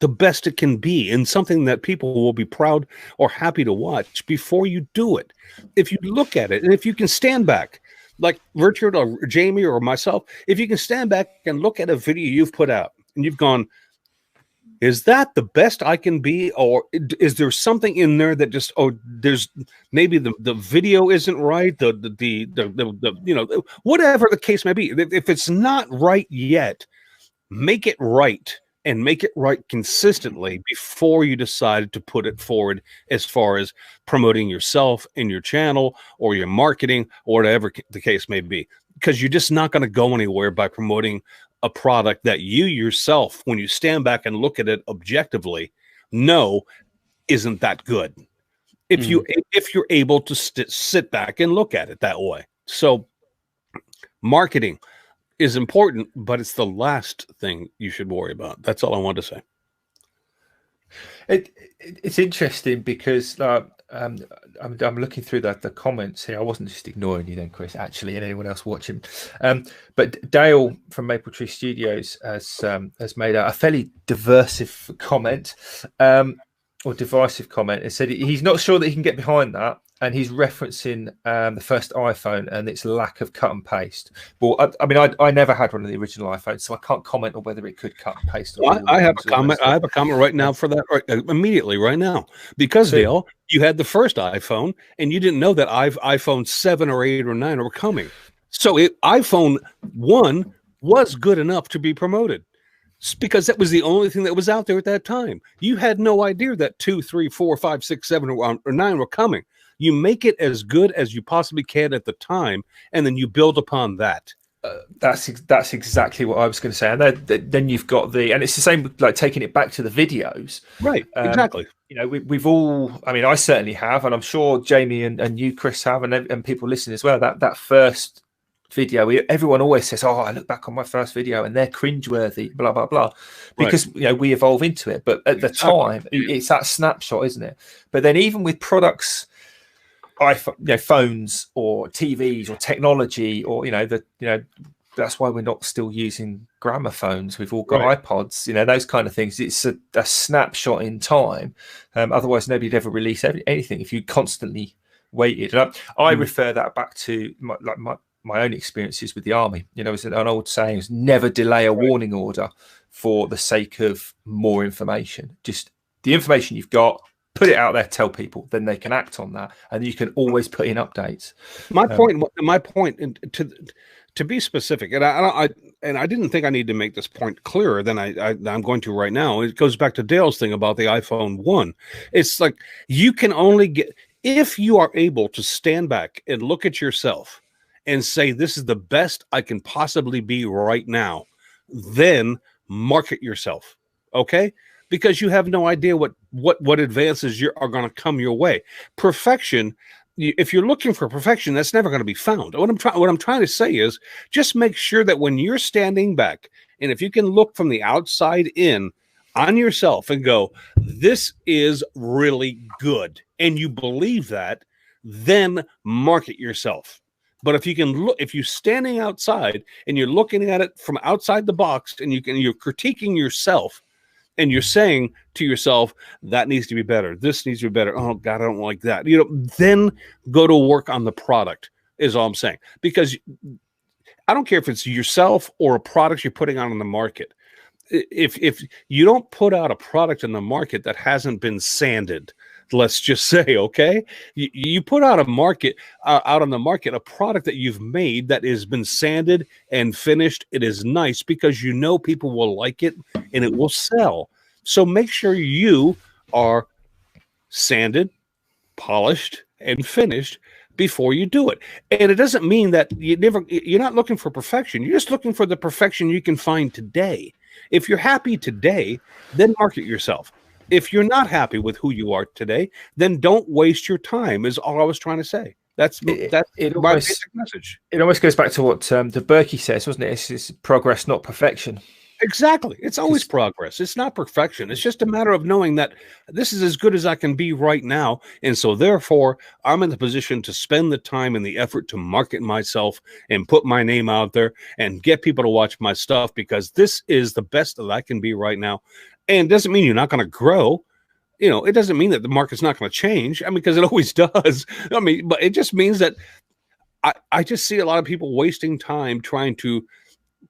the best it can be, and something that people will be proud or happy to watch before you do it. If you look at it, and if you can stand back, like Richard or Jamie or myself, if you can stand back and look at a video you've put out and you've gone, is that the best I can be? Or is there something in there that just, there's maybe the video isn't right, the whatever the case may be. If it's not right yet, make it right, and make it right consistently before you decide to put it forward as far as promoting yourself and your channel or your marketing or whatever the case may be. Because you're just not going to go anywhere by promoting a product that you yourself, when you stand back and look at it objectively, know isn't that good. If you're able to sit back and look at it that way. So marketing is important, but it's the last thing you should worry about. That's all I want to say. It's interesting because I'm looking through the comments here. I wasn't just ignoring you then, Chris, actually, and anyone else watching. But Dale from Maple Tree Studios has made a fairly divisive comment, or divisive comment. It said he's not sure that he can get behind that, and he's referencing the first iPhone and its lack of cut and paste. Well, I never had one of the original iPhones, so I can't comment on whether it could cut and paste. I have a comment. I have a comment right now for that, immediately right now, because Dale, you had the first iPhone and you didn't know that iPhone 7 or 8 or 9 were coming. So iPhone 1 was good enough to be promoted, because that was the only thing that was out there at that time. You had no idea that 2, 3, 4, 5, 6, 7, or 9 were coming. You make it as good as you possibly can at the time, and then you build upon that. That's exactly what I was going to say. And then you've got and it's the same like taking it back to the videos, right? Exactly. We've all. I mean, I certainly have, and I'm sure Jamie and you, Chris, have, and people listening as well. That first video, everyone always says, "Oh, I look back on my first video, and they're cringeworthy," blah blah blah, because we evolve into it. But at the time, it's that snapshot, isn't it? But then even with products, phones or TVs or technology, or that's why we're not still using gramophones. We've all got iPods, those kind of things. It's a snapshot in time. Otherwise, nobody'd ever release anything if you constantly waited. And I refer that back to my own experiences with the army. It's an old saying: is never delay a warning order for the sake of more information. Just the information you've got, put it out there, tell people, then they can act on that, and you can always put in updates. My point, to be specific, and I didn't think I need to make this point clearer than I'm going to right now. It goes back to Dale's thing about the iPhone 1. It's like you can only get, if you are able to stand back and look at yourself and say, this is the best I can possibly be right now, then market yourself, okay? Because you have no idea what advances are going to come your way. Perfection, if you're looking for perfection, that's never going to be found. What I'm trying to say is just make sure that when you're standing back, and if you can look from the outside in on yourself and go, this is really good, and you believe that, then market yourself. But if you can look, if you're standing outside and you're looking at it from outside the box, and you're critiquing yourself, and you're saying to yourself, that needs to be better, this needs to be better, oh God, I don't like that, then go to work on the product, is all I'm saying. Because I don't care if it's yourself or a product you're putting out on the market. If you don't put out a product in the market that hasn't been sanded, let's just say, okay, you put out out on the market a product that you've made that has been sanded and finished. It is nice because people will like it and it will sell. So make sure you are sanded, polished, and finished before you do it. And it doesn't mean that you're not looking for perfection. You're just looking for the perfection you can find today. If you're happy today, then market yourself. If you're not happy with who you are today, then don't waste your time, is all I was trying to say. That's my basic message. It almost goes back to what the Berkey says, doesn't it? It's progress, not perfection. Exactly. It's always progress. It's not perfection. It's just a matter of knowing that this is as good as I can be right now. And so therefore, I'm in the position to spend the time and the effort to market myself and put my name out there and get people to watch my stuff, because this is the best that I can be right now. And it doesn't mean you're not going to grow. It doesn't mean that the market's not going to change. I mean, because it always does. I mean, but it just means that I just see a lot of people wasting time trying to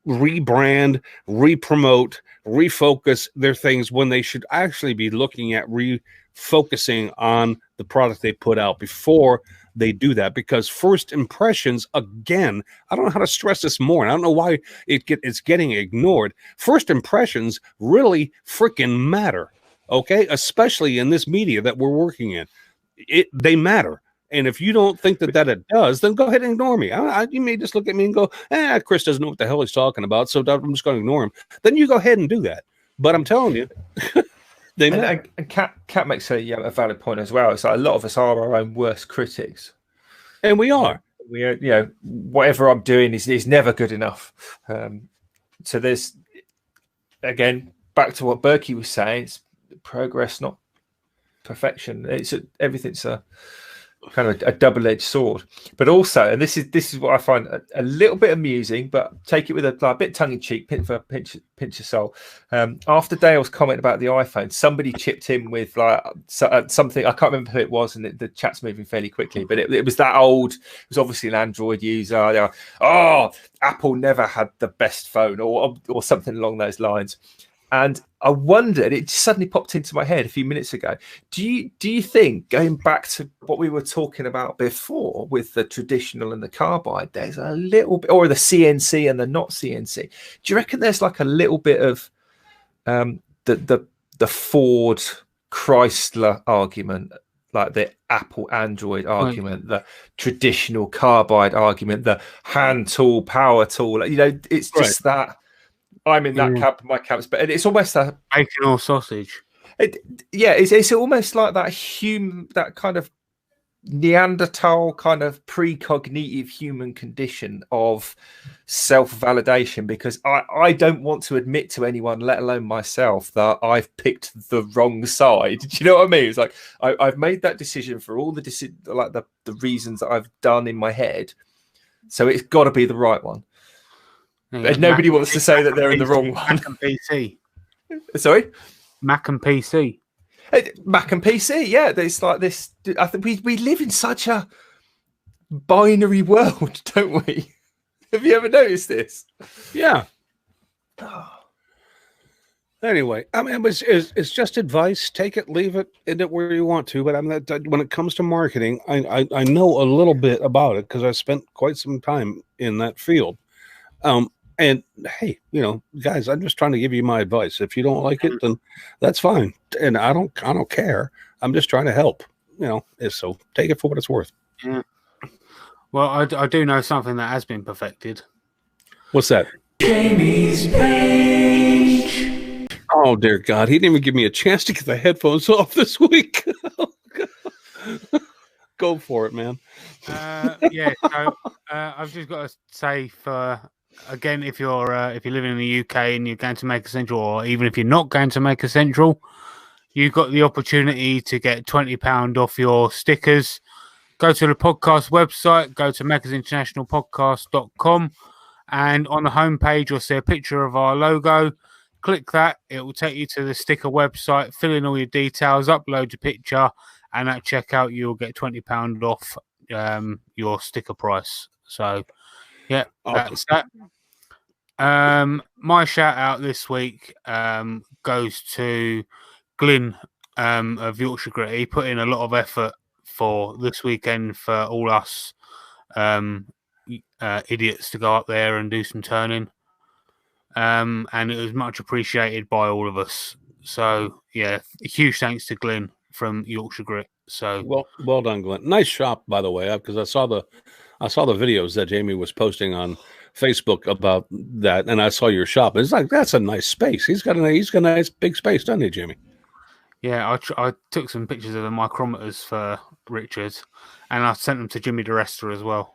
rebrand, re-promote, refocus their things when they should actually be looking at refocusing on the product they put out before they do that. Because first impressions, again, I don't know how to stress this more, and I don't know why it's getting ignored. First impressions really freaking matter, okay? Especially in this media that we're working in. They matter. And if you don't think that it does, then go ahead and ignore me. You may just look at me and go, Chris doesn't know what the hell he's talking about, so I'm just going to ignore him. Then you go ahead and do that. But I'm telling you, they matter. And Kat makes a valid point as well. It's like a lot of us are our own worst critics. And we are. We are, whatever I'm doing is never good enough. So there's, again, back to what Berkey was saying, it's progress, not perfection. Everything's a kind of a double-edged sword. But also, and this is what I find a little bit amusing, but take it with a bit tongue-in-cheek, pinch of salt. After Dale's comment about the iPhone, somebody chipped in with something, I can't remember who it was, and the chat's moving fairly quickly, but it was that old, it was obviously an Android user. They were, Apple never had the best phone, or something along those lines. And I wondered, it just suddenly popped into my head a few minutes ago. Do you think, going back to what we were talking about before with the traditional and the carbide, there's a little bit, or the CNC and the not CNC? Do you reckon there's like a little bit of the Ford Chrysler argument like the Apple Android argument, the traditional carbide argument, the hand tool, power tool. It's just that I'm in that camp, my camps, but it's almost that bacon or sausage. It's almost like that kind of Neanderthal kind of precognitive human condition of self-validation, because I don't want to admit to anyone, let alone myself, that I've picked the wrong side. Do you know what I mean? It's like I've made that decision for all the the reasons that I've done in my head, so it's got to be the right one. But nobody wants to say that they're in the wrong one. Mac and PC. Sorry? Mac and PC. Mac and PC, yeah. It's like this. I think we live in such a binary world, don't we? Have you ever noticed this? Yeah. Anyway, I mean, it's just advice. Take it, leave it, end it where you want to. But when it comes to marketing, I know a little bit about it because I spent quite some time in that field. And hey, guys, I'm just trying to give you my advice. If you don't like it, then that's fine. And I don't care. I'm just trying to help, so take it for what it's worth. Yeah. Well, I do know something that has been perfected. What's that? Jamie's page. Oh, dear God. He didn't even give me a chance to get the headphones off this week. Go for it, man. So I've just got to say again, if you're living in the UK and you're going to Maker Central, or even if you're not going to Maker Central, you've got the opportunity to get £20 off your stickers. Go to the podcast website, go to makersinternationalpodcast.com, and on the homepage you'll see a picture of our logo. Click that, it will take you to the sticker website, fill in all your details, upload your picture, and at checkout you'll get £20 off your sticker price. So yeah, that's that. My shout out this week goes to Glyn of Yorkshire Grit. He put in a lot of effort for this weekend for all us idiots to go up there and do some turning. And it was much appreciated by all of us. So yeah, a huge thanks to Glyn from Yorkshire Grit. So well done, Glenn. Nice shop, by the way, because I saw the videos that Jamie was posting on Facebook about that, and I saw your shop. It's like, that's a nice space. He's got a nice big space, doesn't he, Jamie? Yeah, I took some pictures of the micrometers for Richard, and I sent them to Jimmy DeResta as well.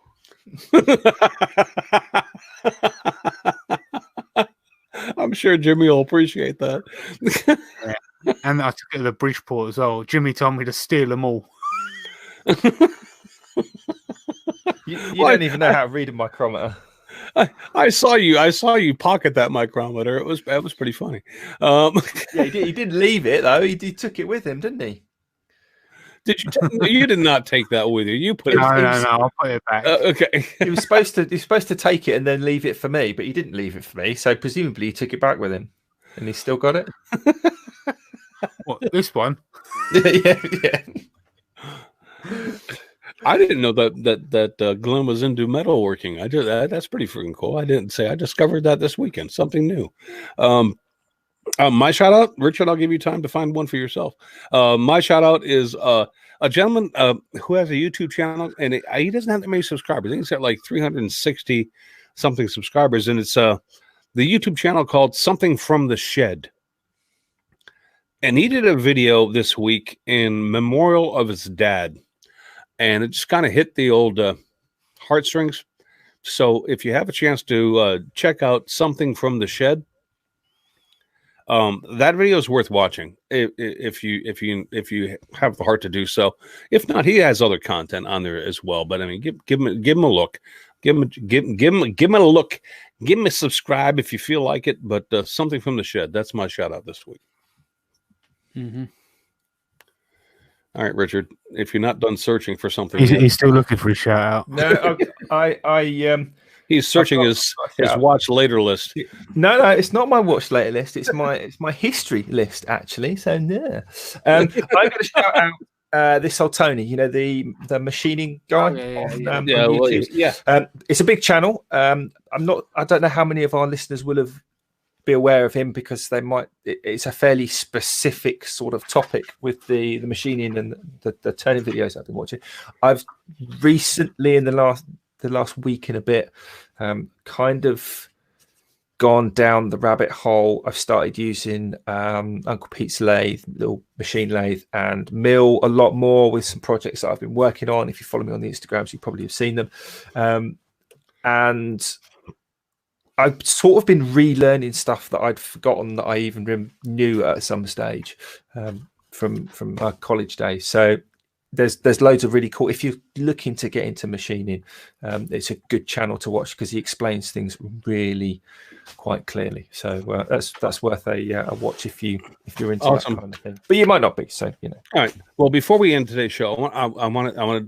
I'm sure Jimmy will appreciate that. Yeah. And I took it to the Bridgeport as well. Jimmy told me to steal them all. You don't even know how to read a micrometer. I saw you pocket that micrometer. It was pretty funny. Yeah, he didn't leave it though. He took it with him, didn't he? Did you? You did not take that with you. You put it. No. I'll put it back. Okay. He was supposed to take it and then leave it for me, but he didn't leave it for me. So presumably he took it back with him, and he still got it. What, this one? Yeah. I didn't know that Glenn was into metalworking. I did that. That's pretty freaking cool. I discovered that this weekend. Something new. My shout out, Richard. I'll give you time to find one for yourself. My shout out is a gentleman who has a YouTube channel, and he doesn't have that many subscribers. I think he's got like 360 something subscribers, and it's the YouTube channel called Something from the Shed. And he did a video this week in memorial of his dad. And it just kind of hit the old heartstrings. So if you have a chance to check out Something from the Shed, that video is worth watching if you have the heart to do so. If not, he has other content on there as well. But I mean, give him a look. Give him a look. Give him a subscribe if you feel like it. But Something from the Shed. That's my shout out this week. Mm-hmm. All right, Richard. If you're not done searching for something, he's still looking for a shout out. No, he's searking his watch later list. No, it's not my watch later list. It's my history list actually. So yeah, I'm going to shout out this old Tony. The machining guy. Yeah. It's a big channel. I don't know how many of our listeners will have be aware of him because it's a fairly specific sort of topic with the machining and the turning videos I've been watching. I've recently, in the last week and a bit, kind of gone down the rabbit hole. I've started using Uncle Pete's lathe, little machine lathe, and mill a lot more with some projects that I've been working on. If you follow me on the Instagrams, you probably have seen them. And I've sort of been relearning stuff that I'd forgotten that I even knew at some stage from my college days. So there's loads of really cool. If you're looking to get into machining, it's a good channel to watch because he explains things really quite clearly. So that's worth a watch if you're into that kind of thing. But you might not be. So All right. Well, before we end today's show, I want to,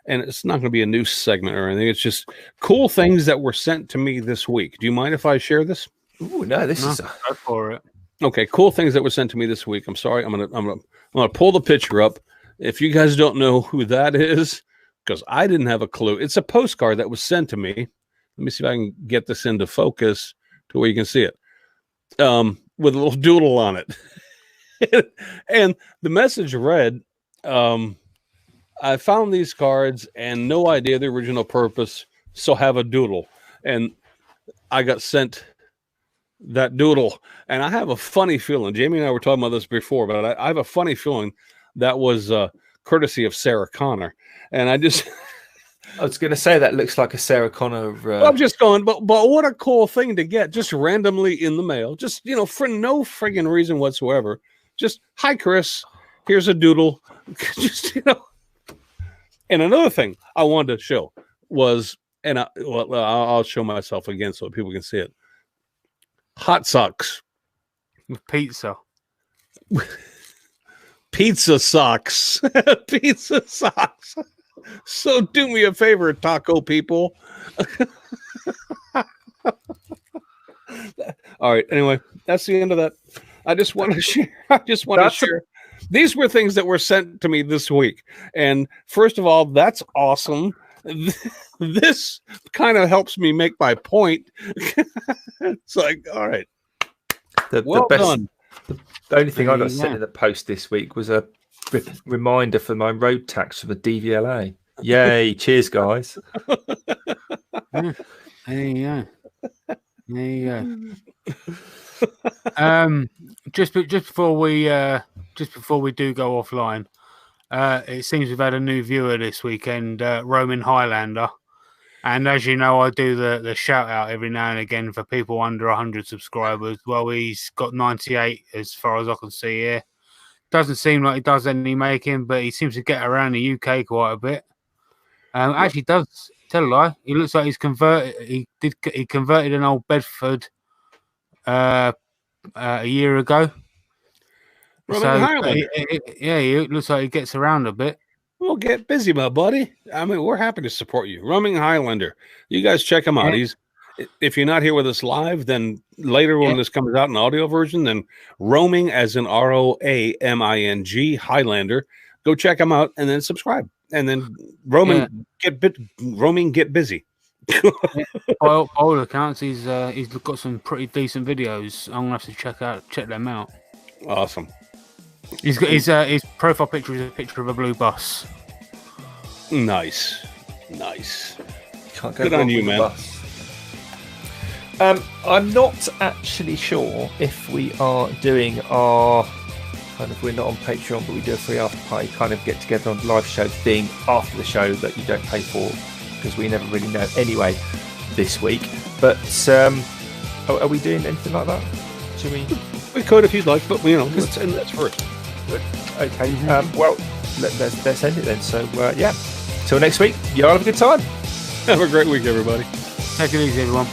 and it's not going to be a news segment or anything. It's just cool things that were sent to me this week. Do you mind if I share this? Oh no, this is go for it. Okay, cool things that were sent to me this week. I'm sorry. I'm gonna pull the picture up. If you guys don't know who that is, because I didn't have a clue. It's a postcard that was sent to me. Let me see if I can get this into focus to where you can see it. With a little doodle on it. And the message read, I found these cards and no idea the original purpose, so have a doodle. And I got sent that doodle. And I have a funny feeling, Jamie and I were talking about this before, but I have a funny feeling that was courtesy of Sarah Connor. And I was going to say that looks like a Sarah Connor. I'm just going, but what a cool thing to get just randomly in the mail. Just, for no friggin' reason whatsoever. Just, hi, Chris, here's a doodle. Just, And another thing I wanted to show was, and I'll show myself again so people can see it. Hot socks. With pizza. Pizza socks. Pizza socks. So do me a favor, taco people. All right. Anyway, that's the end of that. I just want to share. These were things that were sent to me this week. And first of all, that's awesome. This kind of helps me make my point. It's like, all right. The best done. The only thing I got sent in the post this week was a reminder for my road tax for the DVLA. Yay! Cheers, guys. There you go. Just before we do go offline, it seems we've had a new viewer this weekend, Roman Highlander. And as you know, I do the shout out every now and again for people under 100 subscribers. Well, he's got 98 as far as I can see here. Doesn't seem like he does any making, but he seems to get around the UK quite a bit. Actually, does tell a lie. He looks like he's converted. He converted an old Bedford a year ago. Roman Highlander. He looks like he gets around a bit. Well, get busy, my buddy. I mean, we're happy to support you. Roaming Highlander. You guys check him out. If you're not here with us live, then later when this comes out in audio version, then Roaming as in ROAMING Highlander. Go check him out and then subscribe. And then Roaming get busy. By all accounts, he's got some pretty decent videos. I'm gonna have to check them out. Awesome. He's got his profile picture is a picture of a blue bus. Nice. Can't go good on you, man. I'm not actually sure if we are doing our we're not on Patreon, but we do a free after party kind of get together on live show thing after the show that you don't pay for because we never really know anyway this week. But are we doing anything like that? Should we? We could if you'd like, but let's end that first. Okay. Well, let's end it then. So till next week. Y'all have a good time. Have a great week, everybody. Take it easy, everyone.